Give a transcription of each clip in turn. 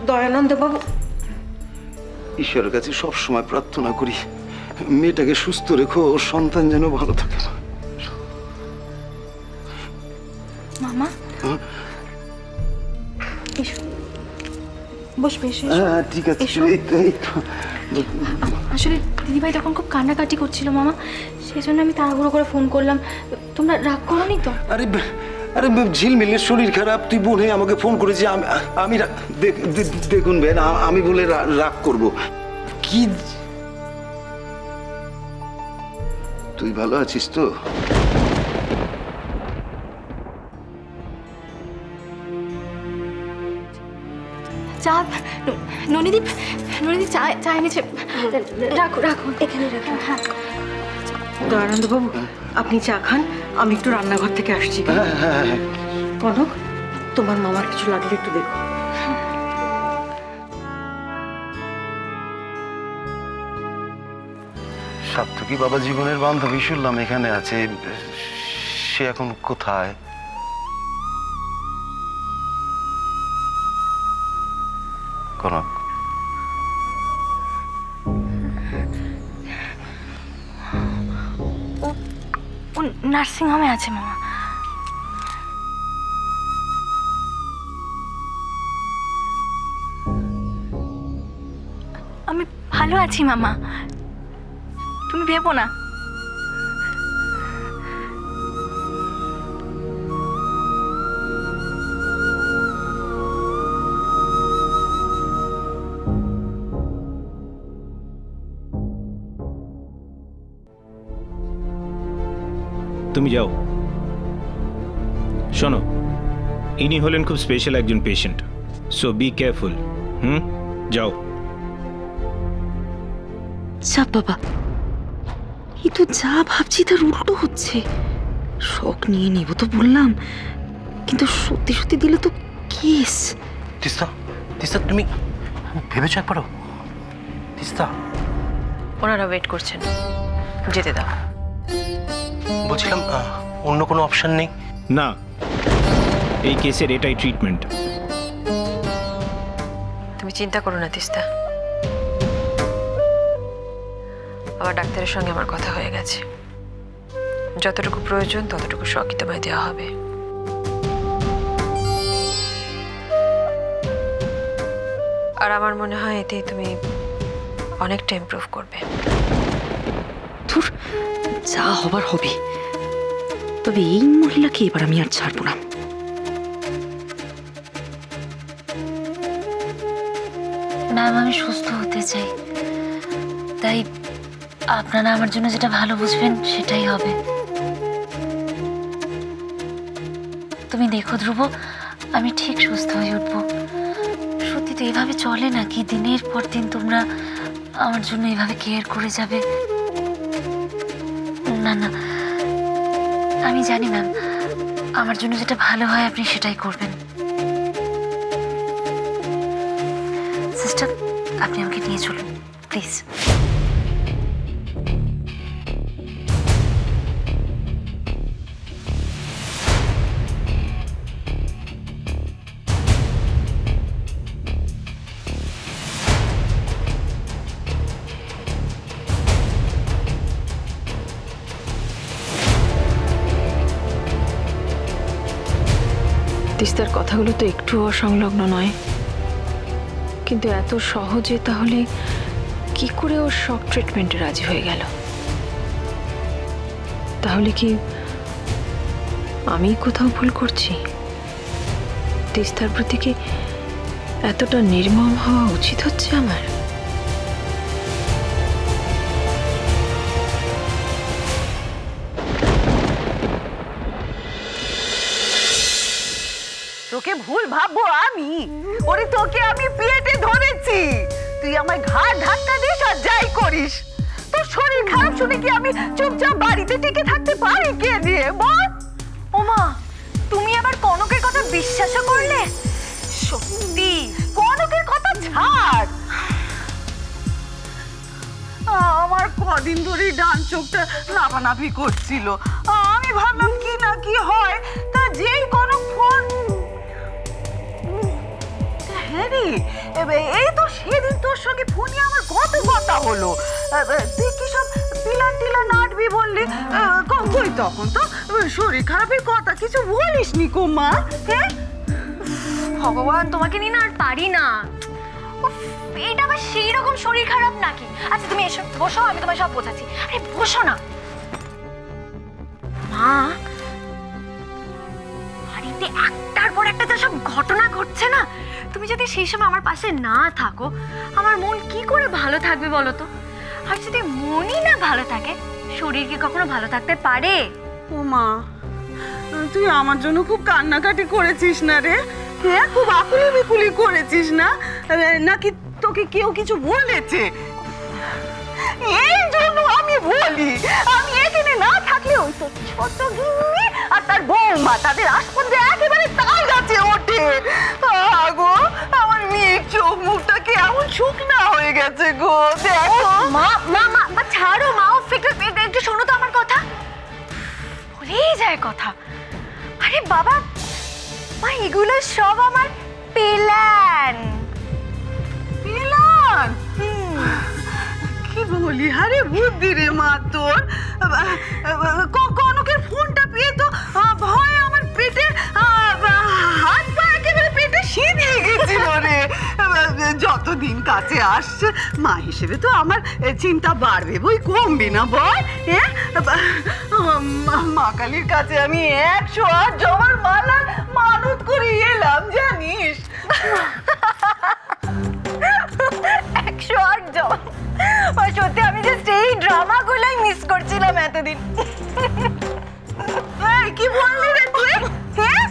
দয়ানন্দ বাবু, ঈশ্বরের কাছে সব সময় প্রার্থনা করি মেয়েটাকে সুস্থ রেখো, ওর সন্তান যেন ভালো থাকে। মামা বসবে? হ্যাঁ ঠিক আছে। আসলে দিদিভাই তখন খুব কান্নাকাটি করছিল মামা, সেই জন্য আমি তাড়াহুড়ো করে ফোন করলাম। তোমরা রাগ করোনি তো? আরে আরে ঝিলমিলের শরীর খারাপ, তুই বোন হয়ে আমাকে ফোন করেছি। আমি দেখুন বেন, আমি বলে রাগ করব কি? তুই ভালো আছিস তো? চা ননিদীপ চা এনেছে, রাখো এখানে রাখো। হ্যাঁ দয়ানন্দ বাবু, আপনি চা খান, আমি একটু রান্নাঘর থেকে আসছি। কনক, তোমার মামার কিছু লাগলে একটু দেখো। সার্থকী বাবা জীবনের বান্ধবী শুনলাম এখানে আছে, সে এখন কোথায়? কনক, ও নার্সিং হোমে আছে মামা। আমি ভালো আছি মামা, তুমি ভেবো না। তুমি যাও। শোনো, ইনি হলেন খুব স্পেশাল একজন পেশেন্ট, সো বি কেয়ারফুল। যাও। চাপ বাবা, এই তো যা ভাবছি তার উল্টো হচ্ছে। শখ নিয়ে নিব তো বললাম, কিন্তু সত্যি সত্যি দিলে তো কেস। তিস্তা, তিস্তা তুমি ভেবেছো একবারও? তিস্তা, ওনারা ওয়েট করছেন, যেতে দাও। বলছিলাম অন্য কোনো অপশন নেই? না, এই কেসের এটাই ট্রিটমেন্ট। তুমি চিন্তা করো না তিস্তা, আমার ডাক্তারের সঙ্গে আমার কথা হয়ে গেছে। যতটুকু প্রয়োজন ততটুকু শখই তোমায় দেওয়া হবে। আর আমার মনে হয় এতেই তুমি অনেকটা ইমপ্রুভ করবে। ধুর, যা হবার হবে। তবে এই মহিলাকে এবার আমি আর ছাড়বো না। ম্যাম, আমি সুস্থ হতে চাই, তাই আপনারা আমার জন্য যেটা ভালো বুঝবেন সেটাই হবে। তুমি দেখো ধ্রুব, আমি ঠিক সুস্থ হয়ে উঠবো। সত্যি তো এভাবে চলে নাকি? দিনের পর দিন তোমরা আমার জন্য এভাবে কেয়ার করে যাবে? না না, আমি জানি ম্যাম, আমার জন্য যেটা ভালো হয় আপনি সেটাই করবেন। সিস্টার, আপনি আমাকে নিয়ে চলুন প্লিজ। তিস্তার কথাগুলো তো একটু অসংলগ্ন নয়, কিন্তু এত সহজে তাহলে কি করে ওর শক ট্রিটমেন্টে রাজি হয়ে গেল? তাহলে কি আমি কোথাও ভুল করছি? তিস্তার প্রতি কি এতটা নির্মম হওয়া উচিত হচ্ছে আমার? তোকে ভুল ভাববো আমি? ওরে তোকে আমি পেটে ধরেছি, তুই আমায় ঘাড় ধাক্কা দিস আর যাই করিস। তোর শরীর খারাপ শুনে কি আমি চুপচাপ বাড়িতে টিকে থাকতে পারি? কে দিয়ে বল? ওমা, তুমি আবার কনকের কথা বিশ্বাস করলে? সত্যি কনকের কথা ছাড়, আমার কদিন ধরে ডান চোখটা নাভানাভি করছিল। আমি ভাবলাম কি না কি হয়, তা যেই কনক ফোন হ্যাঁ রে, এই তো সেদিন তোর সঙ্গে ফোনে আমার কত কথা হলো। তুই কি সব পিলান টিলান আটবি বললি, কই তখন তো শরীর খারাপের কথা কিছু বলিস নি কো মা। হ্যাঁ ভগবান, তোমাকে নিয়ে না আর পারি না। উফ, এটা আবার সেই রকম শরীর খারাপ নাকি? আচ্ছা তুমি এসো, বসো, আমি তোমায় সব বোঝাচ্ছি। আরে বসো না মা। বাড়িতে একটার পর একটা যা সব ঘটনা ঘটছে না, তুমি যদি সেই সময় আমার পাশে না থাকো, আমার মন কি করে ভালো থাকবে বলো তো? আর যদি মনই না ভালো থাকে, শরীর কি কখনো ভালো থাকতে পারে? ও মা, তুই আমার জন্য খুব কান্নাকাটি করেছিস না রে? হ্যাঁ, খুব আকুলি বিকুলি করেছিস না? নাকি তোকে কেউ কিছু বলেছে? এই জন্য আমি বলি, আমি এখানে না থাকলে ওই তো ছোট গিন্নি আর তার বৌমা তাদের আসপন্দে একেবারে তাল গাছে ওঠে। গো, আমার মেয়ের চোখ মুখটা কেমন শুকনা হয়ে গেছে গো, দেখো। মা মা মা ছাড়ো মা, একটু শোনো তো আমার কথা। ভুলেই যায় কথা। আরে বাবা মা, এগুলো সব আমার প্ল্যান। প্ল্যান? কি বলি, আরে বুদ্ধি রে মা তোর। কনকের ফোনটা পেয়ে তো ভয়ে আমার পেটে হাত পা একেবারে পেটে সিঁড়িয়ে গেছিল রে। যতদিন কাছে আসছে মা হিসেবে তো আমার চিন্তা বাড়বে, বই কমবি না বল? হ্যাঁ, মা কালীর কাছে আমি 108 জবার মালা মানত করে এলাম জানিস। 108 জন? সত্যি আমি জাস্ট এই ড্রামাগুলোই মিস করছিলাম এতদিন। কি বললি রে তুই? হ্যাঁ,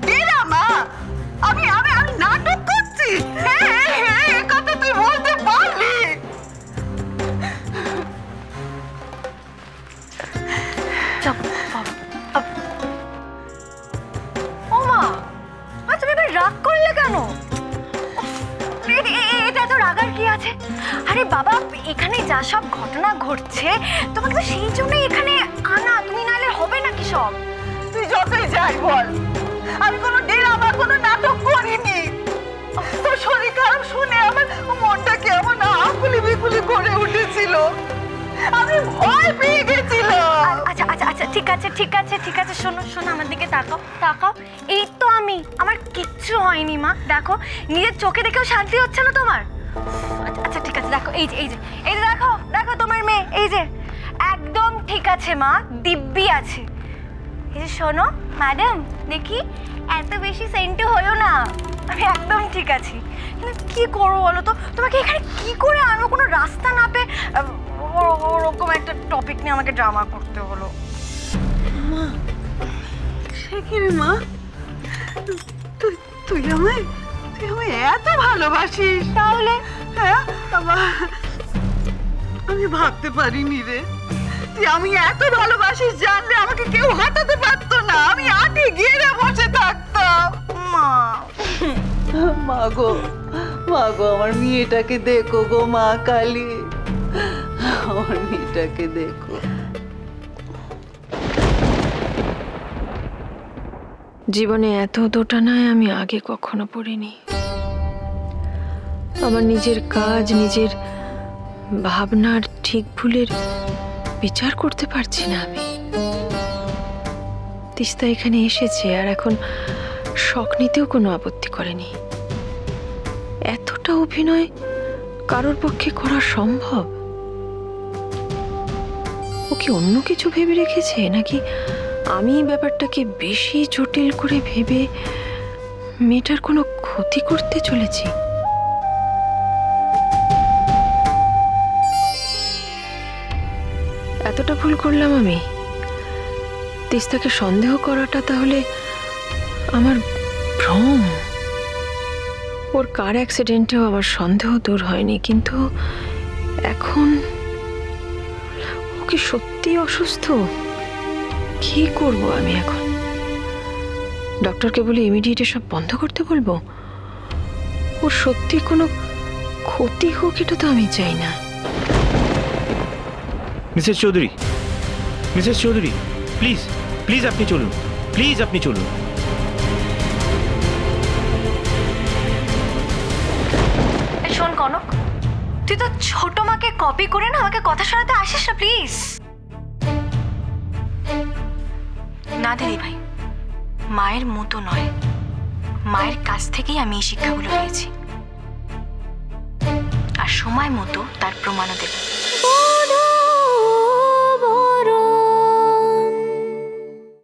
ড্রামা? আমি আমি আমি নাটক করছি? হ্যাঁ, এই কথা তুই বলতে পারলি? ও মা, তুমি এবার রাগ করলে কেন? এটা তো রাগার কি আছে? আরে বাবা, এখানে যা সব ঘটনা ঘটছে তোমাকে তো সেই জন্যই এখানে আনা, তুমি নাহলে হবে নাকি সব? তুই যতই যাই বল, আমি কোনো ড্রামা কোনো নাটক করিনি। তোর শরীর খারাপ শুনে আমার মনটা কেমন আকুলি বিকুলি করে উঠেছিল, আমি ভয় পেয়ে গেছিলাম। আচ্ছা আচ্ছা আচ্ছা, ঠিক আছে ঠিক আছে ঠিক আছে, শোনো শোনো, আমার দিকে তাকাও তাকাও। এই তো আমি, আমার কিচ্ছু হয়নি মা, দেখো নিজের চোখে দেখেও শান্তি হচ্ছে না তোমার? আচ্ছা ঠিক আছে, দেখো এই যে এই যে এই যে দেখো দেখো তোমার মেয়ে, এই যে একদম ঠিক আছে মা, দিব্যি আছে। এই যে শোনো ম্যাডাম, দেখি এত বেশি সেন্টু হলো না, আমি একদম ঠিক আছি। কিন্তু কি করবো বলো তো, তোমাকে এখানে কি করে আনবো? কোনো রাস্তা না পেয়ে ওরকম একটা টপিক নিয়ে আমাকে ড্রামা করতে হলো। মা, সে কি রে মা, তুই আমায় এত ভালোবাসিস? তাহলে হ্যাঁ, আমি ভাবতে পারিনি রে তুই আমি এত ভালোবাসিস। জানলে আমাকে কেউ হাঁটাতে পারতো না, আমি আটে গিয়ে বসে থাকতাম। মা গো আমার মেয়েটাকে দেখো গো মা কালী, আমার মেয়েটাকে দেখো। জীবনে এত দোটানায় আমি আগে কখনো পড়িনি। আমার নিজের কাজ, নিজের ভাবনার ঠিক ভুলের বিচার করতে পারছি না আমি। তিস্তা এখানে এসেছে আর এখন শখ নিতেও কোনো আপত্তি করেনি। এতটা অভিনয় কারোর পক্ষে করা সম্ভব? ও কি অন্য কিছু ভেবে রেখেছে, নাকি আমি ব্যাপারটাকে বেশি জটিল করে ভেবে মেয়েটার কোনো ক্ষতি করতে চলেছি? এতটা ভুল করলাম আমি? তিস্তাকে সন্দেহ করাটা তাহলে আমার ভ্রম? ওর কার অ্যাক্সিডেন্টেও আমার সন্দেহ দূর হয়নি, কিন্তু এখন ও কি সত্যি অসুস্থ? কি করব আমি এখন? ডক্টরকে বলে ইমিডিয়েট সব বন্ধ করতে বলবো? ওর সত্যি কোনো ক্ষতি হোক এটা তো আমি চাই না। মিসেস চৌধুরী প্লিজ প্লিজ আপনি চলুন, প্লিজ আপনি চলুন। তো ছোট মাকে কপি করে না আমাকে কথা শোনাতে আসিস না প্লিজ। না দিদি ভাই, মায়ের মতো নয়, মায়ের কাছ থেকেই আমি এই শিক্ষাগুলো পেয়েছি, আর সময় মতো তার প্রমাণও দেব।